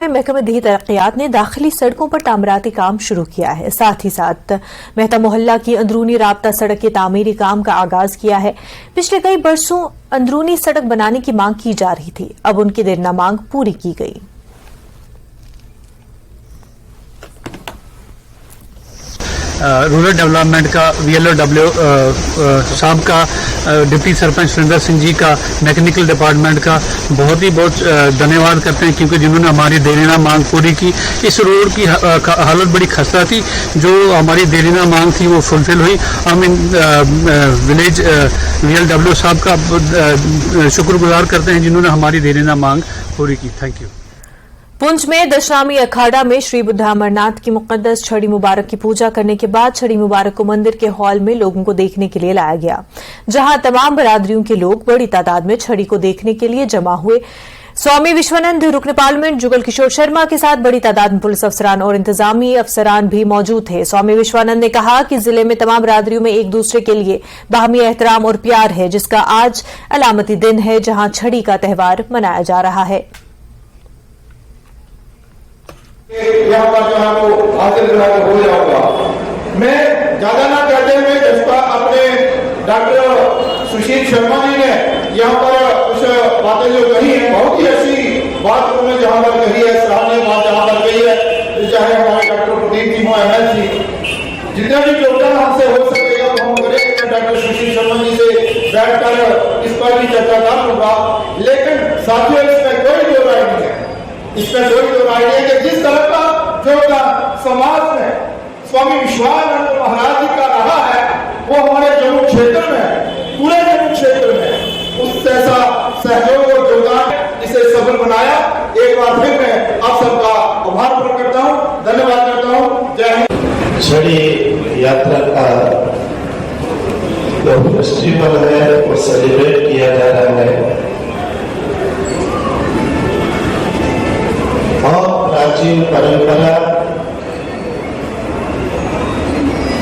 महकमा देही तरक्कियात ने दाखिली सड़कों पर तामीराती काम शुरू किया है। साथ ही साथ मेहता मोहल्ला की अंदरूनी राब्ता सड़क के तामीरी काम का आगाज किया है। पिछले कई बरसों अंदरूनी सड़क बनाने की मांग की जा रही थी, अब उनकी देरना मांग पूरी की गई। रूरल डेवलपमेंट का VLOW साहब का, डिप्टी सरपंच सुरेंद्र सिंह जी का, मैकेनिकल डिपार्टमेंट का बहुत धन्यवाद करते हैं, क्योंकि जिन्होंने हमारी देरीना मांग पूरी की। इस रोड की हालत बड़ी खस्ता थी, जो हमारी देरीना मांग थी वो फुलफिल हुई। हम इन विलेज VLOW साहब का शुक्रगुजार करते हैं, जिन्होंने हमारी देरीना मांग पूरी की। Thank you. पुंछ में दशनामी अखाड़ा में श्री बुद्धा अमरनाथ की मुकद्दस छड़ी मुबारक की पूजा करने के बाद छड़ी मुबारक को मंदिर के हॉल में लोगों को देखने के लिए लाया गया, जहां तमाम बरादरियों के लोग बड़ी तादाद में छड़ी को देखने के लिए जमा हुए। स्वामी विश्वानंद रुकन पार्लियामेंट जुगल किशोर शर्मा के साथ बड़ी तादाद में पुलिस अफसरान और इंतजामी अफसरान भी मौजूद थे। स्वामी विश्वानंद ने कहा कि जिले में तमाम बरादरियों में एक दूसरे के लिए बाहमी एहतराम और प्यार है, जिसका आज अलामती दिन है, जहां छड़ी का त्यौहार मनाया जा रहा है। यहाँ पर जो है वो हासिल हो जाऊंगा। मैं ज्यादा ना कहते हुए जज्बा अपने डॉक्टर सुशील शर्मा जी ने यहाँ पर कुछ बातें जो कही है, बहुत ही अच्छी बात उन्होंने जहाँ पर कही है, सराहनीय बात जहाँ पर कही है। चाहे हमारे डॉक्टर प्रदीप जी ML जी, जितना भी योगदान हमसे हो सकेगा वो हम करेंगे। डॉक्टर सुशील शर्मा जी से बैठकर इस पर भी चर्चा कर लूंगा, लेकिन साथियों इसमें कोई दो राय नहीं है, इसमें कोई दो राय नहीं है कि जिस तरह का योगदान समाज में स्वामी विश्वानंद महाराज जी का रहा है, वो हमारे जम्मू क्षेत्र में, पूरे जम्मू क्षेत्र में उस जैसा सहयोग और योगदान इसे सफल बनाया। एक बार फिर मैं आप सबका आभार प्रकट करता हूँ, धन्यवाद करता हूँ। जय हिंद। छड़ी यात्रा का जो फेस्टिवल है वो सेलिब्रेट किया जा रहा है और प्राचीन परंपरा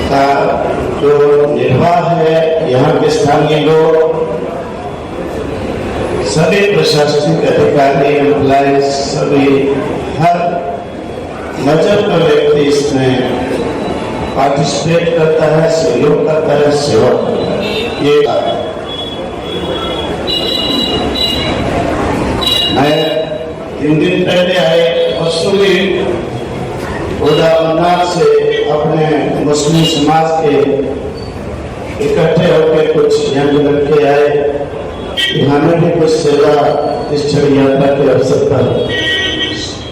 का जो निर्वाह है, यहाँ के स्थानीय लोग, सभी प्रशासनिक अधिकारी, एम्प्लॉइज, सभी हर मजहब का व्यक्ति इसमें पार्टिसिपेट करता है, सहयोग करता है, सेवा करता है। ये मैं 3 दिन पहले आए मसूरी बुद्धा अमरनाथ से अपने मुस्लिम समाज के इकट्ठे होकर कुछ यंग लड़के आए, हमें भी कुछ सेवा इस छड़ी यात्रा के अवसर पर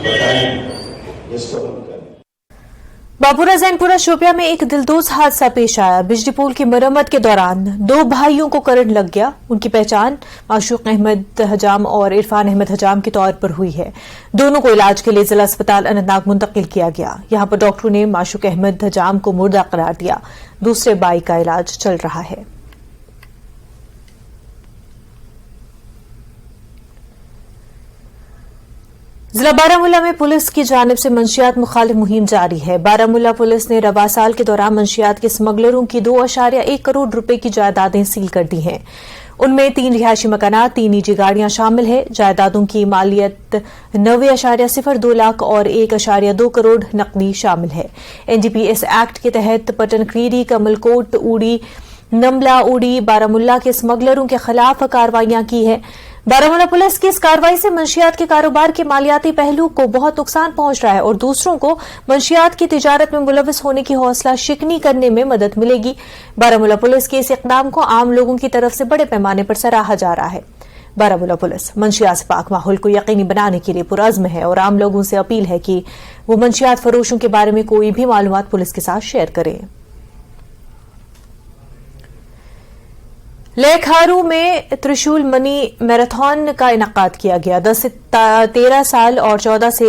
बताएं, जिसको हम करें। बापुरा जैनपुरा शोपिया में एक दिलदोज हादसा पेश आया। बिजली पोल की मरम्मत के दौरान 2 भाइयों को करंट लग गया। उनकी पहचान माशूक अहमद हजाम और इरफान अहमद हजाम के तौर पर हुई है। दोनों को इलाज के लिए जिला अस्पताल अनंतनाग मुंतकिल किया गया। यहां पर डॉक्टरों ने माशूक अहमद हजाम को मुर्दा करार दिया। दूसरे भाई का इलाज चल रहा है। जिला बारामूला में पुलिस की जानिब से मंशियात मुखालिफ मुहिम जारी है। बारामूला पुलिस ने रवा साल के दौरान मंशियात के स्मगलरों की 2.1 करोड़ रुपए की जायदादें सील कर दी हैं। उनमें 3 रिहायशी मकानात, 3 निजी गाड़ियां शामिल है। जायदादों की मालियत 90.02 लाख और 1.2 करोड़ नकदी शामिल है। NDPS एक्ट के तहत पटनक्रीरी, कमलकोट, उड़ी, नमला, उड़ी, बारामूला के स्मगलरों के खिलाफ कार्रवाइयां की है। बारामूला पुलिस की इस कार्रवाई से मंशियात के कारोबार के मालियाती पहलू को बहुत नुकसान पहुंच रहा है और दूसरों को मंशियात की तिजारत में मुलविस होने की हौसला शिकनी करने में मदद मिलेगी। बारामूला पुलिस के इस इकदाम को आम लोगों की तरफ से बड़े पैमाने पर सराहा जा रहा है। बारामूला पुलिस मंशियात से पाक माहौल को यकीनी बनाने के लिए पुरअज़्म है और आम लोगों से अपील है कि वो मंशियात फरोशों के बारे में कोई भी मालूमात पुलिस के साथ शेयर करें। लेखारू में त्रिशूल मनी मैराथन का इनेकाद किया गया। 10 से 13 साल और 14 से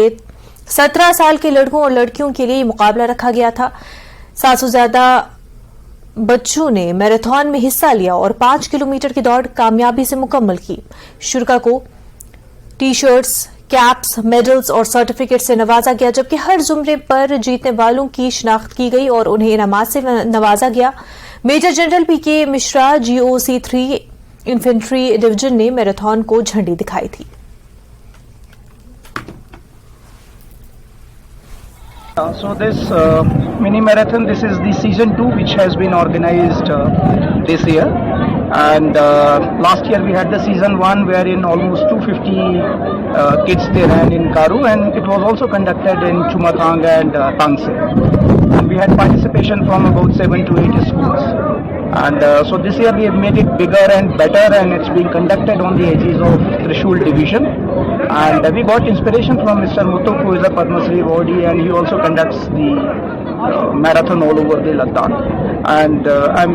17 साल के लड़कों और लड़कियों के लिए मुकाबला रखा गया था। 700 से ज्यादा बच्चों ने मैराथन में हिस्सा लिया और 5 किलोमीटर की दौड़ कामयाबी से मुकम्मल की। शुरा को टी-शर्ट्स, कैप्स, मेडल्स और सर्टिफिकेट से नवाजा गया, जबकि हर जुमरे पर जीतने वालों की शिनाख्त की गई और उन्हें इनामात से नवाजा गया। Major general PK Mishra GOC 3 infantry division ने मैराथन को झंडी दिखाई थी। So this mini marathon, this is the season 2 which has been organized this year, and last year we had the season 1 wherein almost 250 kids they ran in Karu, and it was also conducted in Chumathang and Tangse, and we had participation from about 7 to 8 schools. And so this year we have made it bigger and better, and it's being conducted on the edges of Trishul division. And we got inspiration from Mr. Muttuk, who is a Padma Shri awardee, and he also conducts the marathon all over the Ladakh. And I'm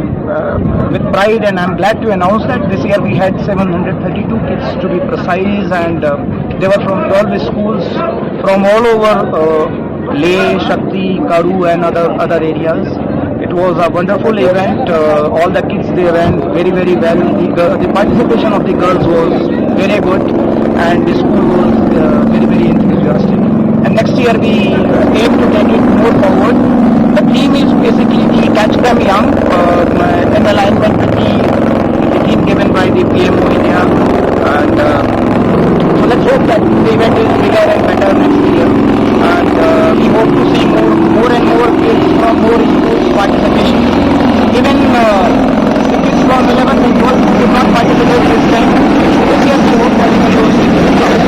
with pride, and I'm glad to announce that this year we had 732 kids to be precise, and they were from 12 schools from all over Leh, Shakti, Karu and other areas. It was a wonderful event. All the kids they ran very well. The participation of the girls was very good, and the school was very enthusiastic. And next year we aim to take it more forward. The theme is basically the Catch Them Young, in alignment with the theme given by the PMO India. And so let's hope that the event is bigger and better next year. And we hope to see more and more kids from more schools participation. Even the kids from 11th and 12th did not participate this time. This year we hope that those kids will come.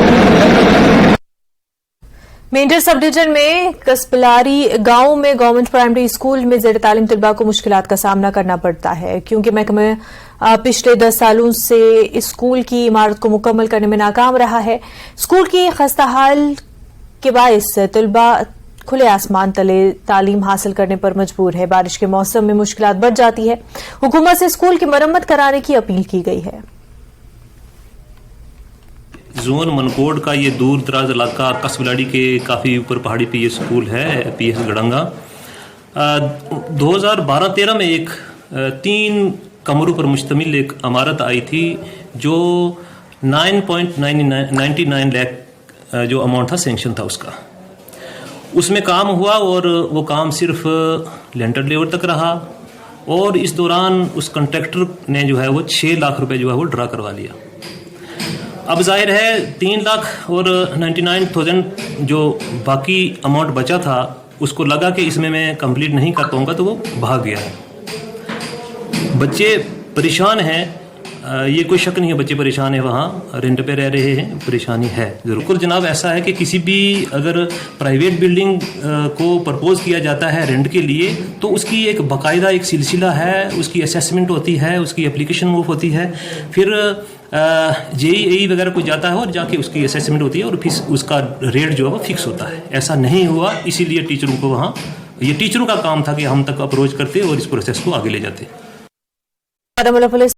Mendhar sub division में कसपलारी गांव में government primary school में जेर तालीम तलबा को मुश्किलात का सामना करना पड़ता है, क्योंकि महकमा पिछले 10 सालों से इस स्कूल की इमारत को मुकम्मल करने में नाकाम रहा है। स्कूल की खस्ता हाल के बायस तलबा खुले आसमान तले तालीम हासिल करने पर मजबूर है। बारिश के मौसम में मुश्किलात बढ़ जाती है। हुकूमत से स्कूल की मरम्मत कराने की अपील की गई है। जोन मनकोट का ये दूर दराज इलाका कसबलाड़ी के काफ़ी ऊपर पहाड़ी पे ये स्कूल है, पीएस गड़ंगा। 2012-13 में एक 3 कमरों पर मुश्तमिल एक इमारत आई थी, जो 9.99 लाख जो अमाउंट था सेंक्शन था उसका, उसमें काम हुआ और वो काम सिर्फ लेंटर लेवल तक रहा। और इस दौरान उस कॉन्ट्रैक्टर ने जो है वो 6 लाख रुपए जो है वो ड्रा करवा लिया। अब जाहिर है 3 लाख और 99,000 जो बाकी अमाउंट बचा था, उसको लगा कि इसमें मैं कंप्लीट नहीं कर पाऊंगा, तो वो भाग गया है। बच्चे परेशान हैं, ये कोई शक नहीं है, बच्चे परेशान हैं, वहाँ रेंट पे रह रहे हैं, परेशानी है ज़रूर। जनाब ऐसा है कि किसी भी अगर प्राइवेट बिल्डिंग को प्रपोज किया जाता है रेंट के लिए, तो उसकी एक बाकायदा एक सिलसिला है, उसकी असेसमेंट होती है, उसकी एप्लीकेशन मूव होती है, फिर जेईई वगैरह कोई जाता है और जाके उसकी असेसमेंट होती है और फिर उसका रेट जो है वो फिक्स होता है। ऐसा नहीं हुआ, इसीलिए टीचरों को वहाँ, ये टीचरों का काम था कि हम तक अप्रोच करते और इस प्रोसेस को आगे ले जाते। बारामूला पुलिस